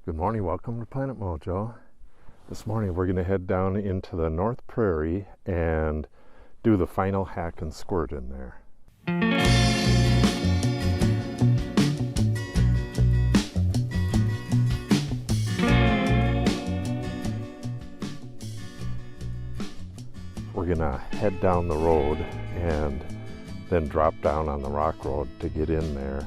Good morning, welcome to Planet Mojo. This morning we're going to head down into the North Prairie and do the final hack and squirt in there. We're going to head down the road and then drop down on the rock road to get in there.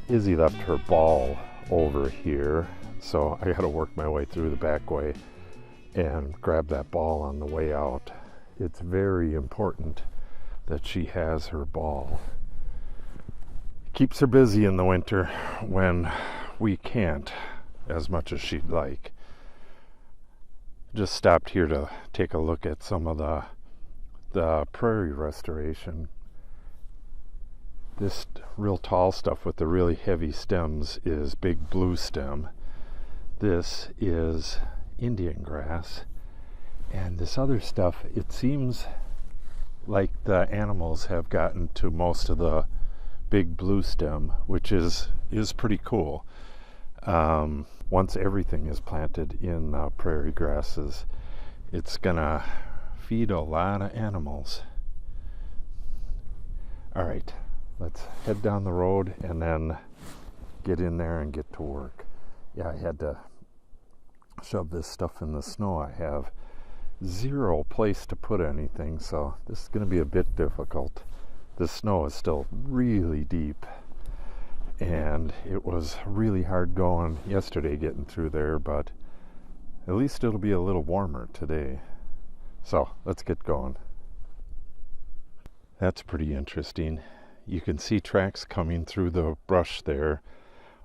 Izzy left her ball over here, so I got to work my way through the back way and grab that ball on the way out. It's very important that she has her ball. Keeps her busy in the winter when we can't as much as she'd like. Just stopped here to take a look at some of the Prairie Restoration. This real tall stuff with the really heavy stems is big blue stem. This is Indian grass. And this other stuff, it seems like the animals have gotten to most of the big blue stem, which is pretty cool. Once everything is planted in prairie grasses, it's gonna feed a lot of animals. All right, let's head down the road and then get in there and get to work. Yeah, I had to shove this stuff in the snow. I have zero place to put anything, so this is going to be a bit difficult. The snow is still really deep, and it was really hard going yesterday getting through there, but at least it'll be a little warmer today. So let's get going. That's pretty interesting. You can see tracks coming through the brush there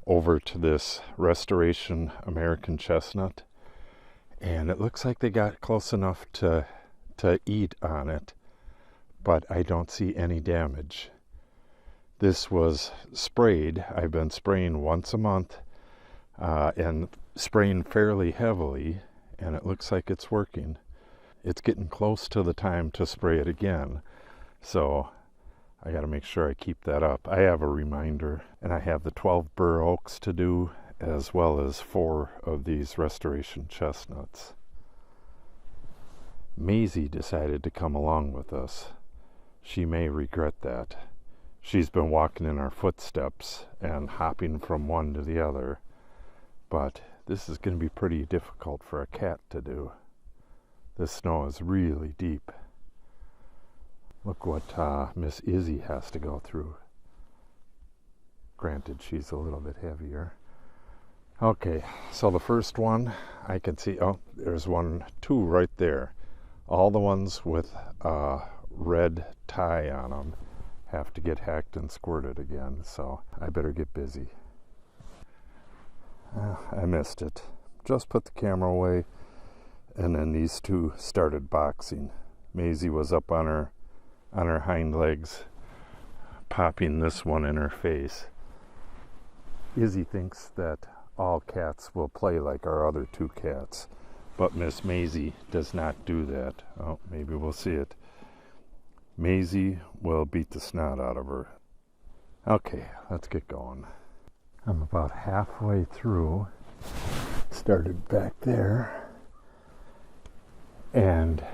over to this Restoration American chestnut, and it looks like they got close enough to eat on it, but I don't see any damage. This was sprayed. I've been spraying once a month and spraying fairly heavily, and it looks like it's working. It's getting close to the time to spray it again, so I got to make sure I keep that up. I have a reminder, and I have the 12 burr oaks to do, as well as 4 of these Restoration chestnuts. Maisie decided to come along with us. She may regret that. She's been walking in our footsteps and hopping from one to the other, but this is going to be pretty difficult for a cat to do. This snow is really deep. Look what Miss Izzy has to go through. Granted, she's a little bit heavier. Okay, so the first one I can see, oh, there's 2 right there. All the ones with red tie on them have to get hacked and squirted again, so I better get busy. I missed it. Just put the camera away, and then these 2 started boxing. Maisie was up on her hind legs, popping this one in her face. Izzy thinks that all cats will play like our other 2 cats, but Miss Maisie does not do that. Oh, maybe we'll see it. Maisie will beat the snot out of her. Okay, let's get going. I'm about halfway through. Started back there, and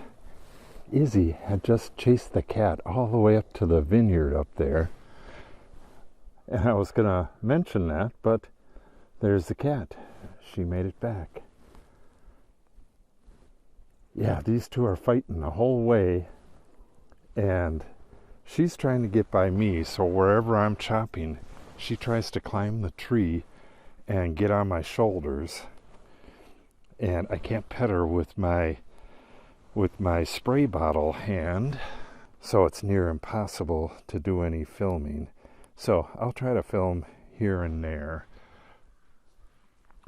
Izzy had just chased the cat all the way up to the vineyard up there. And I was going to mention that, but there's the cat. She made it back. Yeah, these 2 are fighting the whole way, and she's trying to get by me, so wherever I'm chopping, she tries to climb the tree and get on my shoulders, and I can't pet her with my spray bottle hand, so it's near impossible to do any filming. So I'll try to film here and there.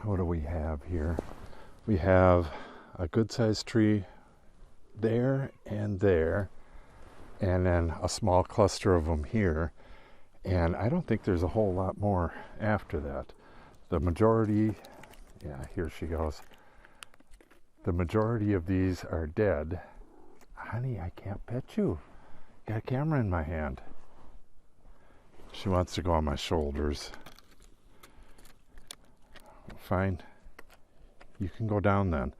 What do we have here? We have a good sized tree there, and then a small cluster of them here, and I don't think there's a whole lot more after that. The majority, yeah, here she goes. The majority of these are dead. Honey, I can't pet you. Got a camera in my hand. She wants to go on my shoulders. Fine. you can go down then.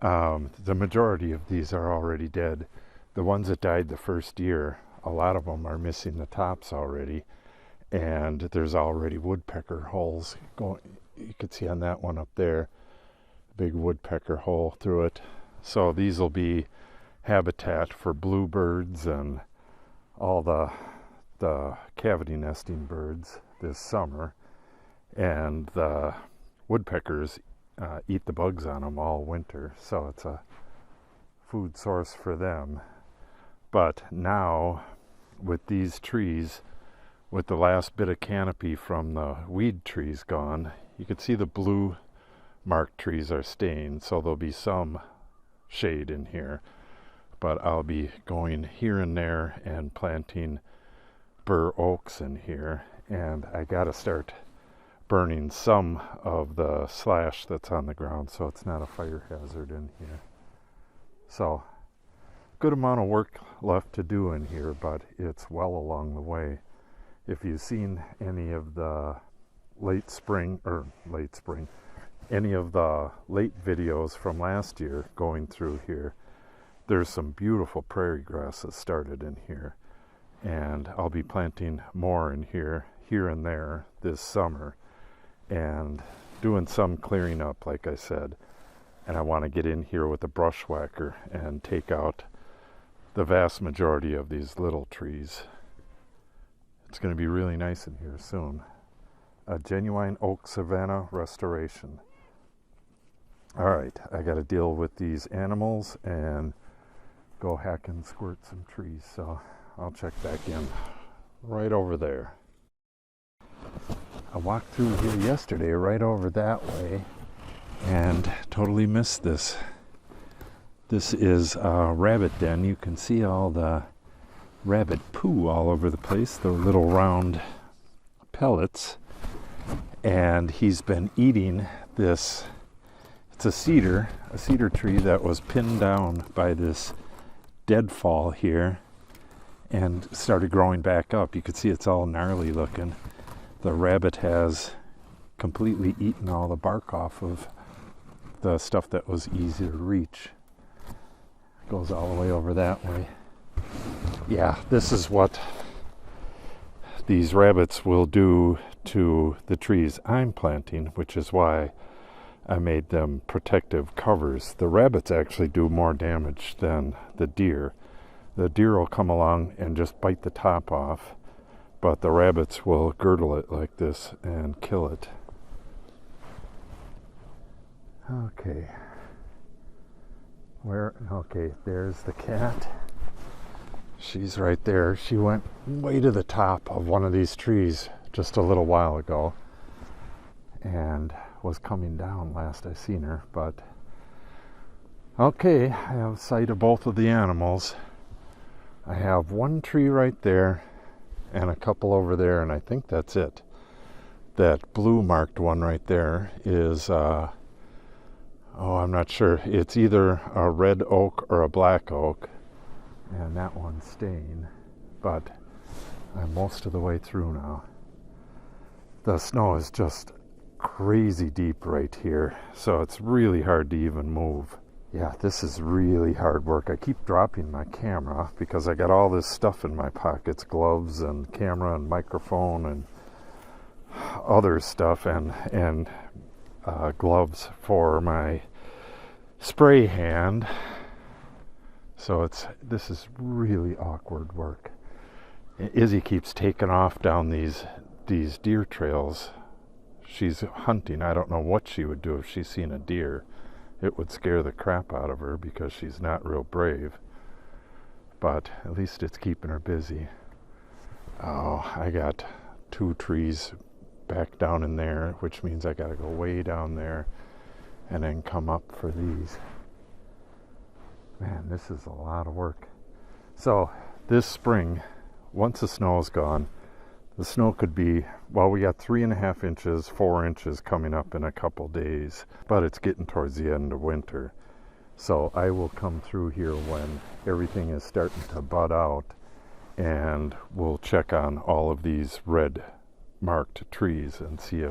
The majority of these are already dead. The ones that died the first year, a lot of them are missing the tops already, and there's already woodpecker holes going. You can see on that one up there, big woodpecker hole through it. So these will be habitat for bluebirds and all the cavity nesting birds this summer, and the woodpeckers eat the bugs on them all winter, so it's a food source for them. But now with these trees, with the last bit of canopy from the weed trees gone, you can see the blue marked trees are staying, so there'll be some shade in here. But I'll be going here and there and planting bur oaks in here, and I gotta start burning some of the slash that's on the ground so it's not a fire hazard in here. So good amount of work left to do in here, but it's well along the way. If you've seen any of the any of the late videos from last year going through here, there's some beautiful prairie grass that started in here, and I'll be planting more in here and there this summer, and doing some clearing up, like I said. And I want to get in here with a brush whacker and take out the vast majority of these little trees. It's going to be really nice in here soon. A genuine Oak Savanna Restoration. Alright, I got to deal with these animals and go hack and squirt some trees, so I'll check back in right over there. I walked through here yesterday right over that way and totally missed this. This is a rabbit den. You can see all the rabbit poo all over the place, the little round pellets, and he's been eating this. It's a cedar tree that was pinned down by this deadfall here and started growing back up. You can see it's all gnarly looking. The rabbit has completely eaten all the bark off of the stuff that was easy to reach. It goes all the way over that way. Yeah, this is what these rabbits will do to the trees I'm planting, which is why I made them protective covers. The rabbits actually do more damage than the deer. The deer will come along and just bite the top off, but the rabbits will girdle it like this and kill it. Okay. Okay, there's the cat. She's right there. She went way to the top of one of these trees just a little while ago and was coming down last I seen her, but okay, I have sight of both of the animals. I have one tree right there and a couple over there, and I think that's it. That blue marked one right there is I'm not sure. It's either a red oak or a black oak, and that one's staying, but I'm most of the way through now. The snow is just crazy deep right here, so it's really hard to even move. Yeah, this is really hard work. I keep dropping my camera because I got all this stuff in my pockets, gloves and camera and microphone and other stuff, and gloves for my spray hand. So this is really awkward work. Izzy keeps taking off down these deer trails. She's hunting. I don't know what she would do if she's seen a deer. It would scare the crap out of her because she's not real brave. But at least it's keeping her busy. Oh, I got 2 trees back down in there, which means I gotta go way down there and then come up for these. Man, this is a lot of work. So this spring, once the snow is gone, the snow could be, well, we got 3.5 inches, 4 inches coming up in a couple days, but it's getting towards the end of winter. So I will come through here when everything is starting to bud out, and we'll check on all of these red marked trees and see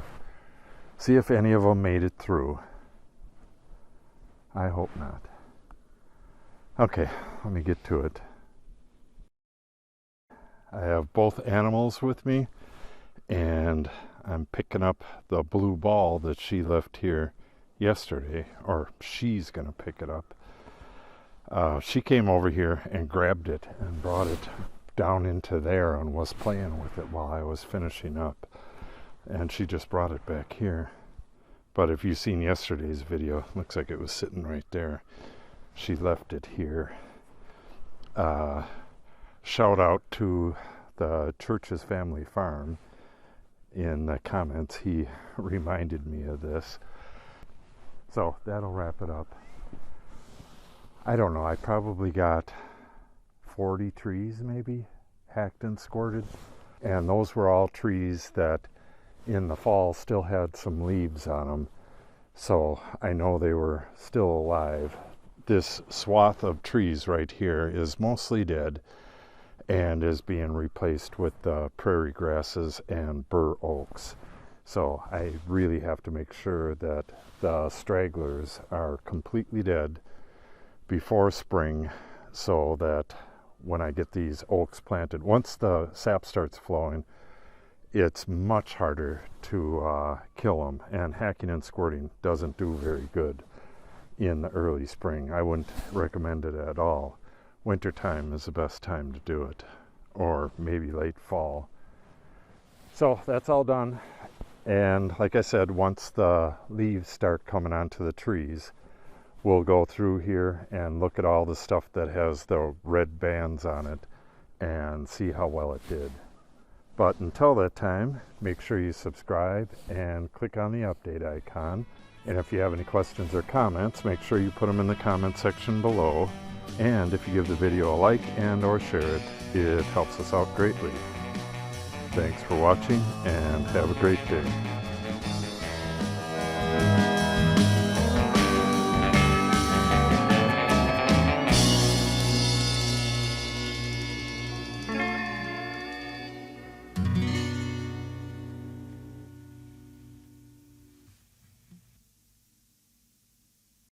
if any of them made it through. I hope not. Okay, let me get to it. I have both animals with me, and I'm picking up the blue ball that she left here yesterday, or she's gonna pick it up. She came over here and grabbed it and brought it down into there and was playing with it while I was finishing up, and she just brought it back here. But if you've seen yesterday's video, looks like it was sitting right there. She left it here. Shout out to the Church's Family Farm. In the comments, he reminded me of this. So that'll wrap it up. I don't know, I probably got 40 trees maybe hacked and squirted. And those were all trees that in the fall still had some leaves on them. So I know they were still alive. This swath of trees right here is mostly dead and is being replaced with prairie grasses and bur oaks. So I really have to make sure that the stragglers are completely dead before spring, so that when I get these oaks planted, once the sap starts flowing, it's much harder to kill them, and hacking and squirting doesn't do very good in the early spring. I wouldn't recommend it at all. Wintertime is the best time to do it, or maybe late fall. So that's all done, and like I said, once the leaves start coming onto the trees, we'll go through here and look at all the stuff that has the red bands on it and see how well it did. But until that time, make sure you subscribe and click on the update icon. And if you have any questions or comments, make sure you put them in the comment section below. And if you give the video a like and or share it, it helps us out greatly. Thanks for watching and have a great day.